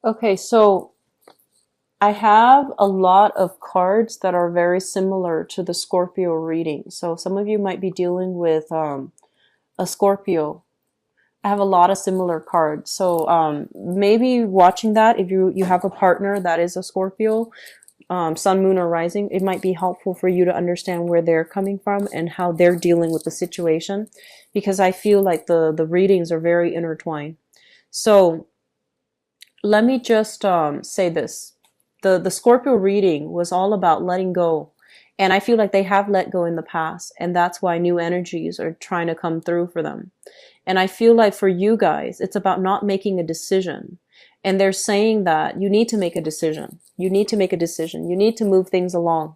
Okay, so I have a lot of cards that are very similar to the Scorpio reading. So some of you might be dealing with a Scorpio. I have a lot of similar cards. So maybe watching that, if you have a partner that is a Scorpio, sun, moon, or rising, it might be helpful for you to understand where they're coming from and how they're dealing with the situation, because I feel like the readings are very intertwined. So let me just say this. The Scorpio reading was all about letting go. And I feel like they have let go in the past, and that's why new energies are trying to come through for them. And I feel like for you guys, it's about not making a decision. And they're saying that you need to make a decision. You need to make a decision. You need to move things along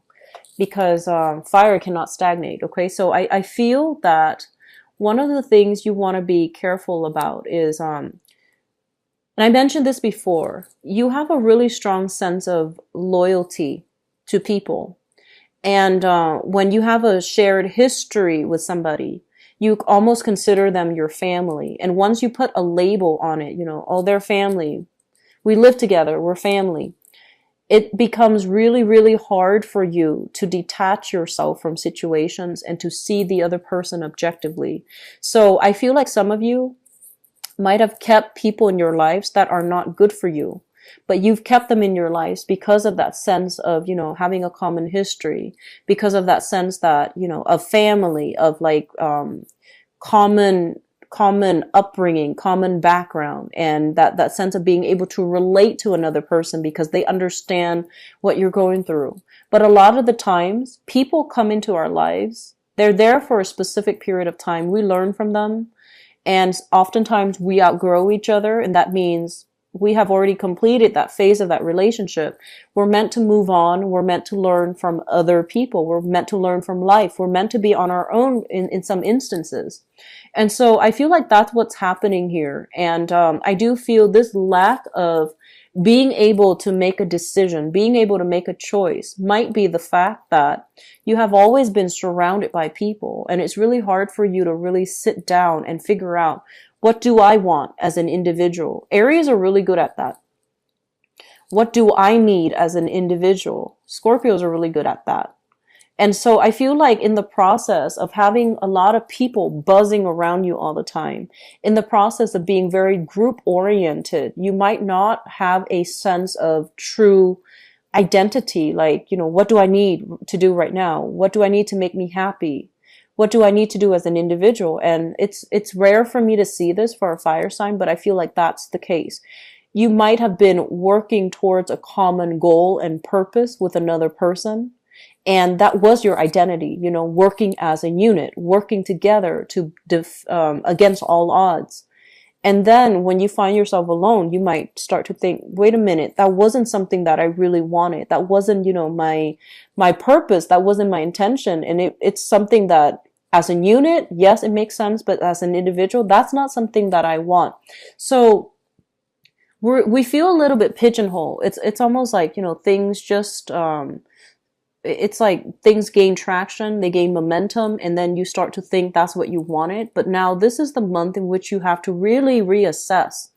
because fire cannot stagnate. Okay, so I feel that one of the things you want to be careful about is and I mentioned this before, you have a really strong sense of loyalty to people. And when you have a shared history with somebody, you almost consider them your family. And once you put a label on it, oh, they're family. We live together. We're family. It becomes really, really hard for you to detach yourself from situations and to see the other person objectively. So I feel like some of you might have kept people in your lives that are not good for you, but you've kept them in your lives because of that sense of, having a common history, because of that sense that, of family, of like, common upbringing, common background, and that sense of being able to relate to another person because they understand what you're going through. But a lot of the times people come into our lives, they're there for a specific period of time. We learn from them. And oftentimes we outgrow each other, and that means we have already completed that phase of that relationship. We're meant to move on. We're meant to learn from other people. We're meant to learn from life. We're meant to be on our own in some instances. And so I feel like that's what's happening here. And I do feel this lack of being able to make a decision, being able to make a choice might be the fact that you have always been surrounded by people, and it's really hard for you to really sit down and figure out, what do I want as an individual? Aries are really good at that. What do I need as an individual? Scorpios are really good at that. And so I feel like in the process of having a lot of people buzzing around you all the time, in the process of being very group oriented, you might not have a sense of true identity. Like, what do I need to do right now? What do I need to make me happy? What do I need to do as an individual? And it's rare for me to see this for a fire sign, but I feel like that's the case. You might have been working towards a common goal and purpose with another person. And that was your identity, working as a unit, working together to against all odds. And then when you find yourself alone, you might start to think, wait a minute, that wasn't something that I really wanted. That wasn't, my purpose. That wasn't my intention. And it's something that as a unit, yes, it makes sense. But as an individual, that's not something that I want. So we feel a little bit pigeonholed. It's almost like, things just, it's like things gain traction, they gain momentum, and then you start to think that's what you wanted. But now this is the month in which you have to really reassess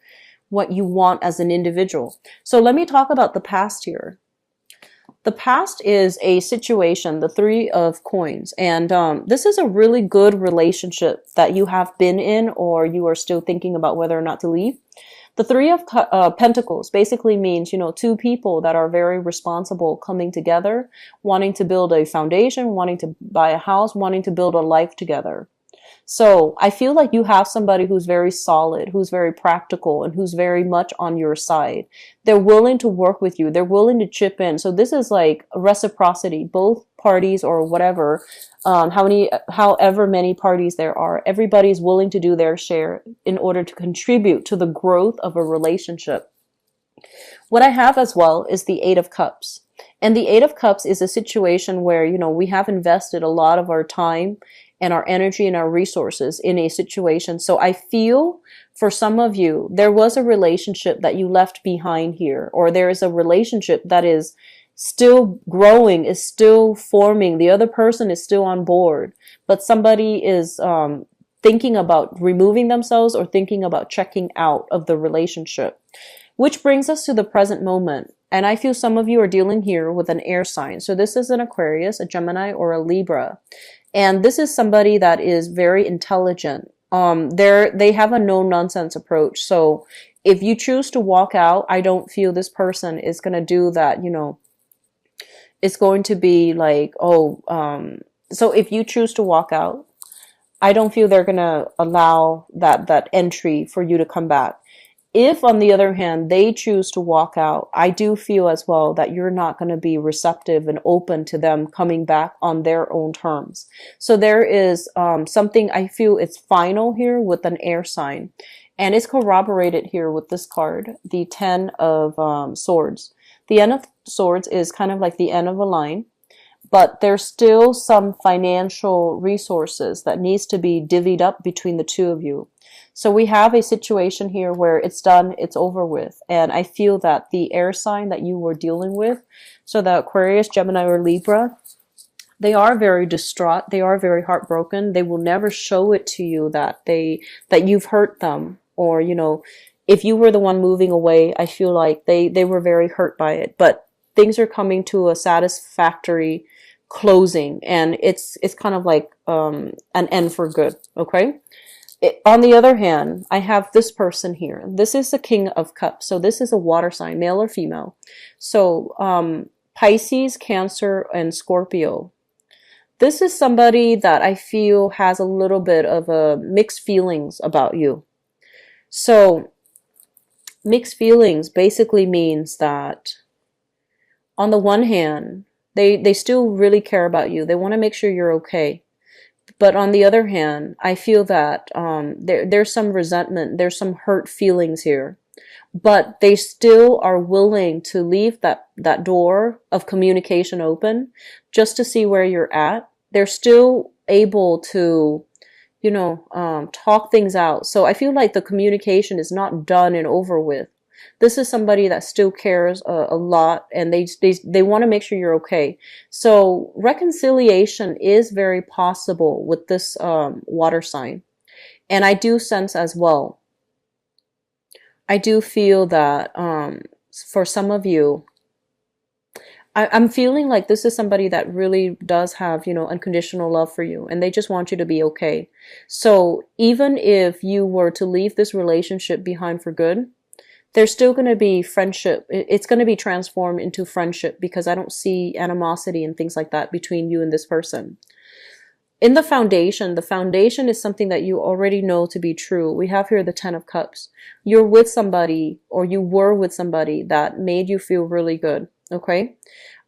what you want as an individual. So let me talk about the past here. The past is a situation, the Three of Coins, and this is a really good relationship that you have been in, or you are still thinking about whether or not to leave. The Three of Pentacles basically means, two people that are very responsible coming together, wanting to build a foundation, wanting to buy a house, wanting to build a life together. So I feel like you have somebody who's very solid, who's very practical, and who's very much on your side. They're willing to work with you. They're willing to chip in. So this is like a reciprocity. Both parties, or whatever, however many parties there are, everybody's willing to do their share in order to contribute to the growth of a relationship. What I have as well is the Eight of Cups. And the Eight of Cups is a situation where, we have invested a lot of our time and our energy and our resources in a situation. So I feel for some of you, there was a relationship that you left behind here, or there is a relationship that is still growing, is still forming. The other person is still on board, but somebody is thinking about removing themselves or thinking about checking out of the relationship. Which brings us to the present moment. And I feel some of you are dealing here with an air sign. So this is an Aquarius, a Gemini, or a Libra. And this is somebody that is very intelligent. They have a no nonsense approach. So if you choose to walk out, I don't feel this person is going to do that, it's going to be like, so if you choose to walk out, I don't feel they're going to allow that entry for you to come back. If, on the other hand, they choose to walk out, I do feel as well that you're not going to be receptive and open to them coming back on their own terms. So there is something, I feel it's final here with an air sign. And it's corroborated here with this card, the Ten of Swords. The Ten of Swords is kind of like the end of a line, but there's still some financial resources that needs to be divvied up between the two of you. So we have a situation here where it's done, it's over with. And I feel that the air sign that you were dealing with, so the Aquarius, Gemini, or Libra, they are very distraught. They are very heartbroken. They will never show it to you that you've hurt them. Or, if you were the one moving away, I feel like they were very hurt by it. But things are coming to a satisfactory closing. And it's kind of like an end for good. Okay? On the other hand, I have this person here. This is the King of Cups. So this is a water sign, male or female. So Pisces, Cancer, and Scorpio. This is somebody that I feel has a little bit of mixed feelings about you. So mixed feelings basically means that on the one hand, they still really care about you. They want to make sure you're okay. But on the other hand, I feel that there's some resentment, there's some hurt feelings here. But they still are willing to leave that door of communication open just to see where you're at. They're still able to, talk things out. So I feel like the communication is not done and over with. This is somebody that still cares a lot, and they want to make sure you're okay. So reconciliation is very possible with this water sign. And I do sense as well, I do feel that for some of you, I'm feeling like this is somebody that really does have, unconditional love for you, and they just want you to be okay. So even if you were to leave this relationship behind for good, there's still going to be friendship. It's going to be transformed into friendship because I don't see animosity and things like that between you and this person. In the foundation is something that you already know to be true. We have here the Ten of Cups. You're with somebody, or you were with somebody that made you feel really good. Okay?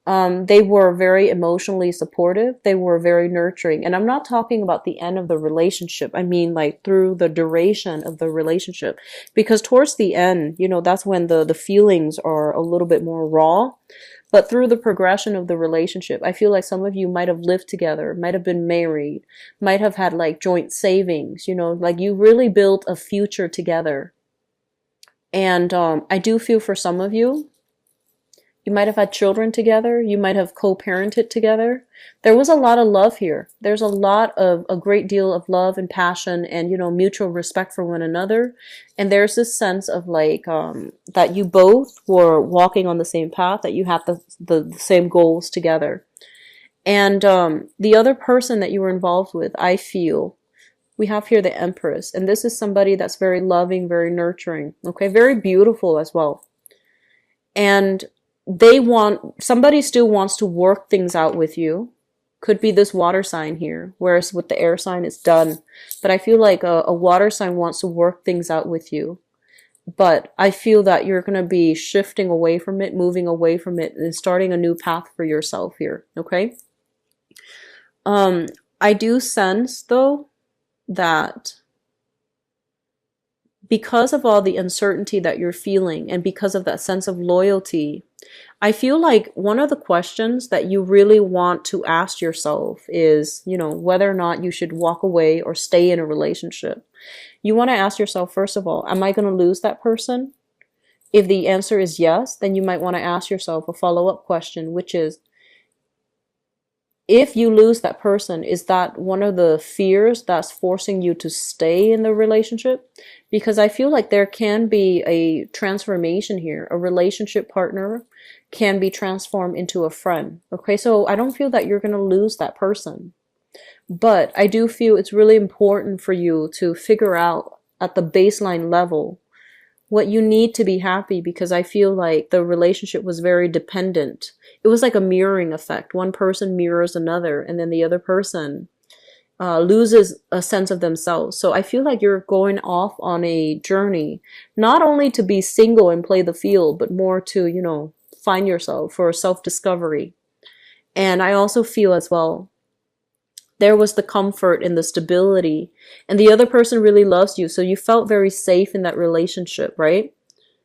They were very emotionally supportive. They were very nurturing. And I'm not talking about the end of the relationship. I mean, like through the duration of the relationship. Because towards the end, that's when the feelings are a little bit more raw. But through the progression of the relationship, I feel like some of you might have lived together, might have been married, might have had like joint savings, like you really built a future together. And I do feel for some of you, you might have had children together. You might have co-parented together. There was a lot of love here. There's a great deal of love and passion and, mutual respect for one another. And there's this sense of like, that you both were walking on the same path, that you had the same goals together. And, the other person that you were involved with, I feel, we have here the Empress. And this is somebody that's very loving, very nurturing. Okay. Very beautiful as well. And somebody still wants to work things out with you. Could be this water sign here, whereas with the air sign it's done. But I feel like a water sign wants to work things out with you. But I feel that you're going to be shifting away from it, moving away from it, and starting a new path for yourself here. Okay? I do sense though that because of all the uncertainty that you're feeling and because of that sense of loyalty, I feel like one of the questions that you really want to ask yourself is, whether or not you should walk away or stay in a relationship. You want to ask yourself, first of all, am I going to lose that person? If the answer is yes, then you might want to ask yourself a follow-up question, which is, if you lose that person, is that one of the fears that's forcing you to stay in the relationship? Because I feel like there can be a transformation here. A relationship partner can be transformed into a friend. Okay, so I don't feel that you're going to lose that person. But I do feel it's really important for you to figure out at the baseline level what you need to be happy, because I feel like the relationship was very dependent. It was like a mirroring effect. One person mirrors another, and then the other person loses a sense of themselves. So I feel like you're going off on a journey, not only to be single and play the field, but more to, find yourself for self-discovery. And I also feel as well, there was the comfort and the stability, and the other person really loves you. So you felt very safe in that relationship, right?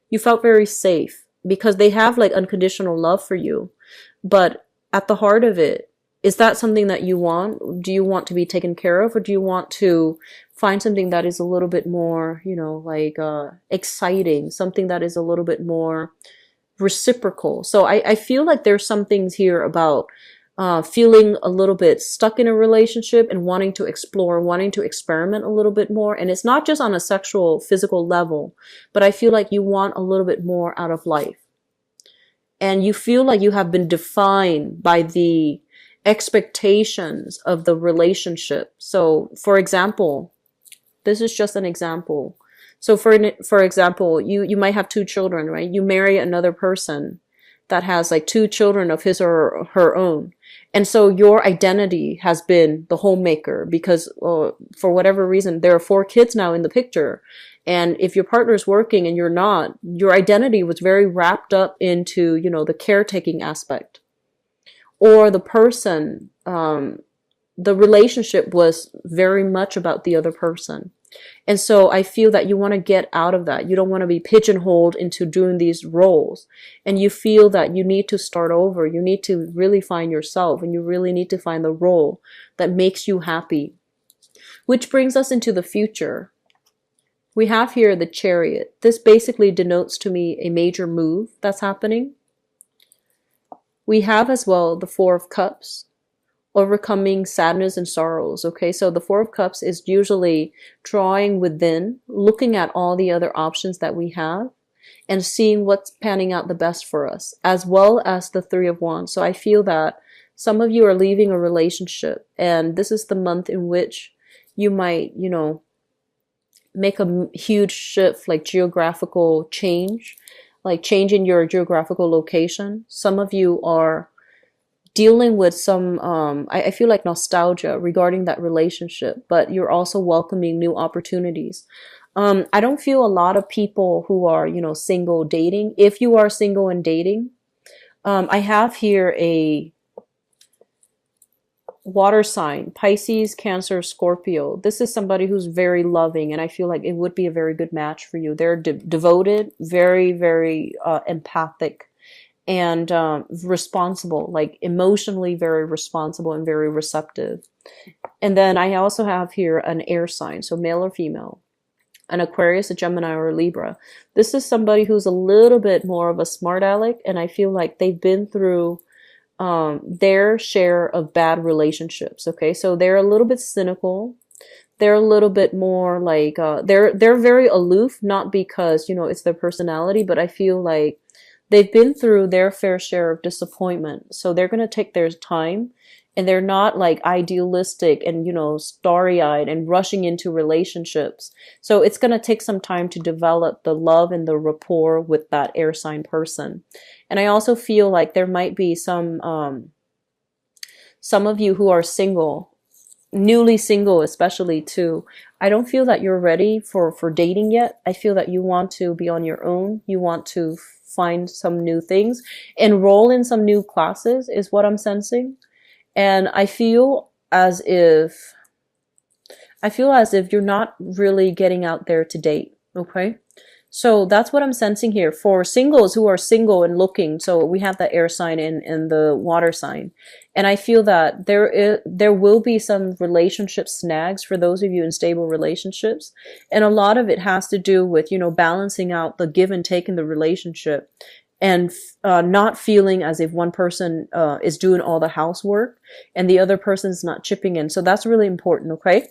You felt very safe because they have like unconditional love for you. But at the heart of it, is that something that you want? Do you want to be taken care of, or do you want to find something that is a little bit more, exciting, something that is a little bit more reciprocal? So I feel like there's some things here about feeling a little bit stuck in a relationship and wanting to explore, wanting to experiment a little bit more. And it's not just on a sexual, physical level, but I feel like you want a little bit more out of life. And you feel like you have been defined by the expectations of the relationship. So, for example, this is just an example. So for example, you might have two children, right? You marry another person that has like two children of his or her own. And so your identity has been the homemaker because for whatever reason, there are four kids now in the picture. And if your partner's working and you're not, your identity was very wrapped up into, the caretaking aspect. Or the person, the relationship was very much about the other person. And so I feel that you want to get out of that. You don't want to be pigeonholed into doing these roles. And you feel that you need to start over. You need to really find yourself, and you really need to find the role that makes you happy. Which brings us into the future. We have here the Chariot. This basically denotes to me a major move that's happening. We have as well the Four of Cups, overcoming sadness and sorrows. Okay, so the Four of Cups is usually drawing within, looking at all the other options that we have and seeing what's panning out the best for us, as well as the Three of Wands. So I feel that some of you are leaving a relationship, and this is the month in which you might, make a huge shift, like geographical change, like changing your geographical location. Some of you are dealing with some, I feel like nostalgia regarding that relationship, but you're also welcoming new opportunities. I don't feel a lot of people who are, single dating. If you are single and dating, I have here a water sign, Pisces, Cancer, Scorpio. This is somebody who's very loving, and I feel like it would be a very good match for you. They're devoted, very, very empathic, and responsible, like emotionally very responsible and very receptive. And then I also have here an air sign, so male or female, an Aquarius, a Gemini, or a Libra. This is somebody who's a little bit more of a smart aleck, and I feel like they've been through their share of bad relationships. Okay, so they're a little bit cynical. They're a little bit more like they're very aloof, not because it's their personality, but I feel like they've been through their fair share of disappointment. So they're going to take their time, and they're not like idealistic and, starry-eyed and rushing into relationships. So it's going to take some time to develop the love and the rapport with that air sign person. And I also feel like there might be some of you who are single, newly single especially too. I don't feel that you're ready for dating yet. I feel that you want to be on your own. You want to find some new things, enroll in some new classes is what I'm sensing. And I feel as if you're not really getting out there to date. Okay. So that's what I'm sensing here for singles who are single and looking. So we have the air sign and the water sign. And I feel that there will be some relationship snags for those of you in stable relationships. And a lot of it has to do with, balancing out the give and take in the relationship. and not feeling as if one person is doing all the housework and the other person's not chipping in. So that's really important, okay?